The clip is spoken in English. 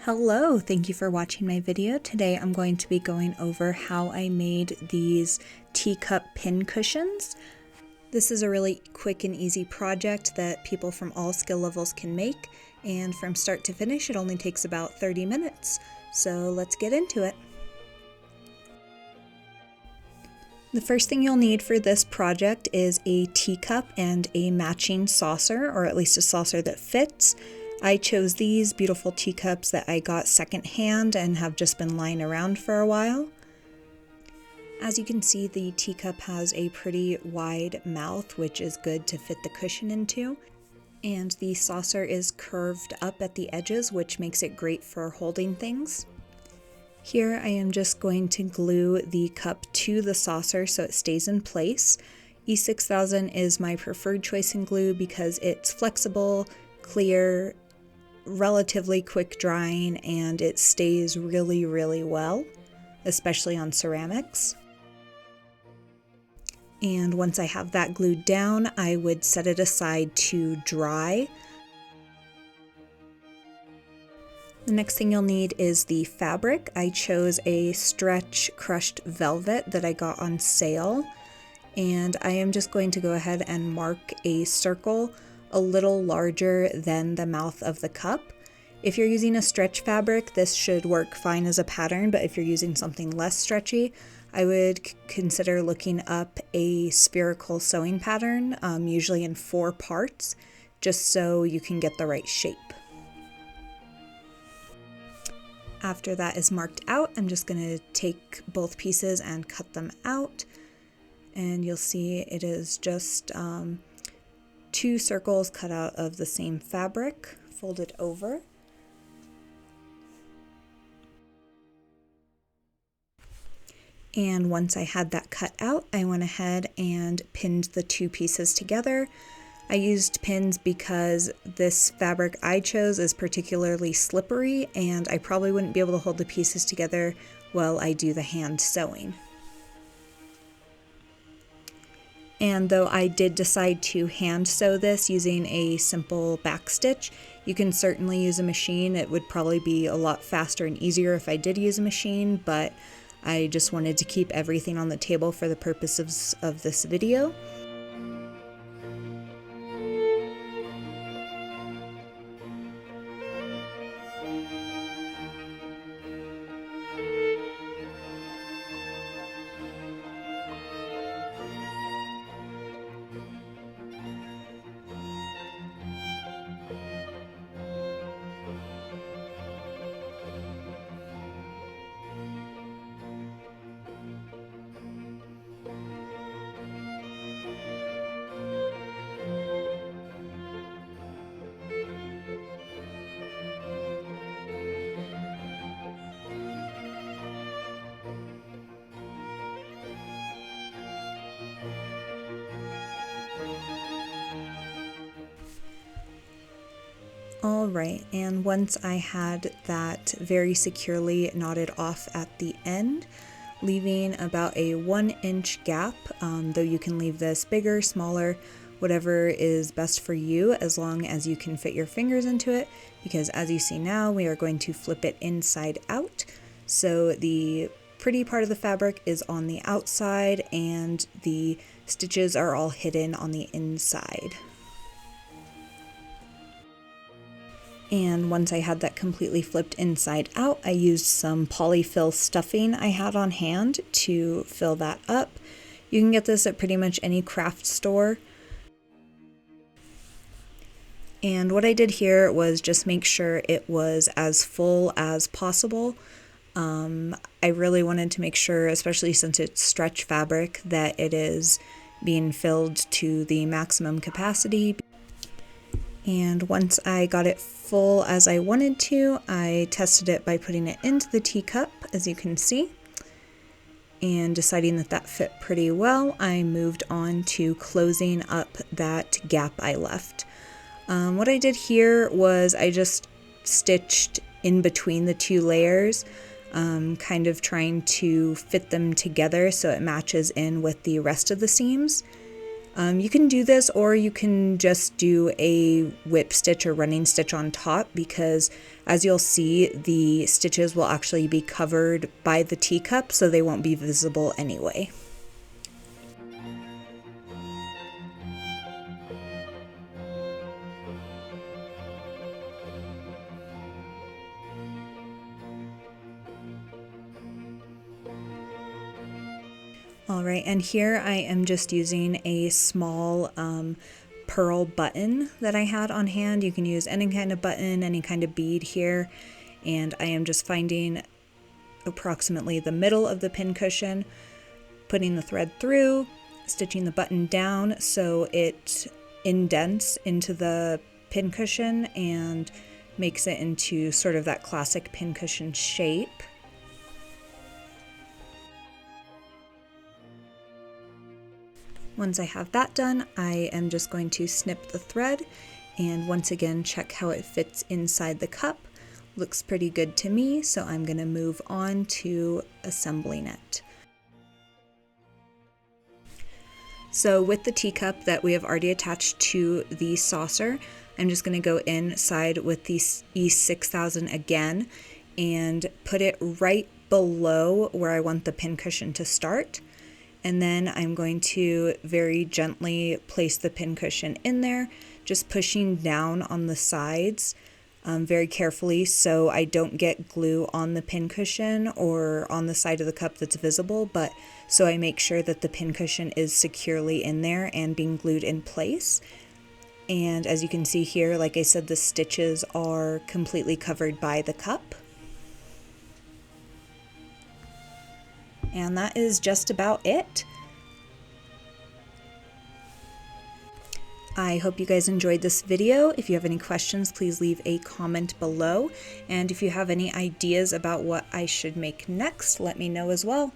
Hello, thank you for watching my video. Today I'm going to be going over how I made these teacup pin cushions. This is a really quick and easy project that people from all skill levels can make, and from start to finish it only takes about 30 minutes. So let's get into it. The first thing you'll need for this project is a teacup and a matching saucer, or at least a saucer that fits. I chose these beautiful teacups that I got secondhand and have just been lying around for a while. As you can see, the teacup has a pretty wide mouth, which is good to fit the cushion into. And the saucer is curved up at the edges, which makes it great for holding things. Here I am just going to glue the cup to the saucer so it stays in place. E6000 is my preferred choice in glue because it's flexible, clear, relatively quick drying, and it stays really well, especially on ceramics. And once I have that glued down, I would set it aside to dry. The next thing you'll need is the fabric. I chose a stretch crushed velvet that I got on sale, and I am just going to go ahead and mark a circle a little larger than the mouth of the cup. If you're using a stretch fabric, this should work fine as a pattern, but if you're using something less stretchy, I would consider looking up a spherical sewing pattern, usually in 4 parts, just so you can get the right shape. After that is marked out, I'm just going to take both pieces and cut them out, and you'll see it is just 2 circles cut out of the same fabric, folded over. And once I had that cut out, I went ahead and pinned the 2 pieces together. I used pins because this fabric I chose is particularly slippery, and I probably wouldn't be able to hold the pieces together while I do the hand sewing. And though I did decide to hand sew this using a simple back stitch, you can certainly use a machine. It would probably be a lot faster and easier if I did use a machine, but I just wanted to keep everything on the table for the purposes of this video. Alright, and once I had that very securely knotted off at the end, leaving about a 1-inch gap, though you can leave this bigger, smaller, whatever is best for you, as long as you can fit your fingers into it, because as you see now, we are going to flip it inside out. So the pretty part of the fabric is on the outside, and the stitches are all hidden on the inside. And once I had that completely flipped inside out, I used some polyfill stuffing I had on hand to fill that up. You can get this at pretty much any craft store. And what I did here was just make sure it was as full as possible. I really wanted to make sure, especially since it's stretch fabric, that it is being filled to the maximum capacity. And once I got it full as I wanted to, I tested it by putting it into the teacup, as you can see, and deciding that that fit pretty well, I moved on to closing up that gap I left. What I did here was I just stitched in between the 2 layers, kind of trying to fit them together so it matches in with the rest of the seams. You can do this, or you can just do a whip stitch or running stitch on top, because as you'll see, the stitches will actually be covered by the teacup, so they won't be visible anyway. Alright, and here I am just using a small pearl button that I had on hand. You can use any kind of button, any kind of bead here, and I am just finding approximately the middle of the pincushion, putting the thread through, stitching the button down so it indents into the pincushion and makes it into sort of that classic pincushion shape. Once I have that done, I am just going to snip the thread and once again check how it fits inside the cup. Looks pretty good to me, so I'm going to move on to assembling it. So with the teacup that we have already attached to the saucer, I'm just going to go inside with the E6000 again and put it right below where I want the pincushion to start. And then I'm going to very gently place the pincushion in there, just pushing down on the sides very carefully so I don't get glue on the pincushion or on the side of the cup that's visible, but so I make sure that the pincushion is securely in there and being glued in place. And as you can see here, like I said, the stitches are completely covered by the cup. And that is just about it. I hope you guys enjoyed this video. If you have any questions, please leave a comment below. And if you have any ideas about what I should make next, let me know as well.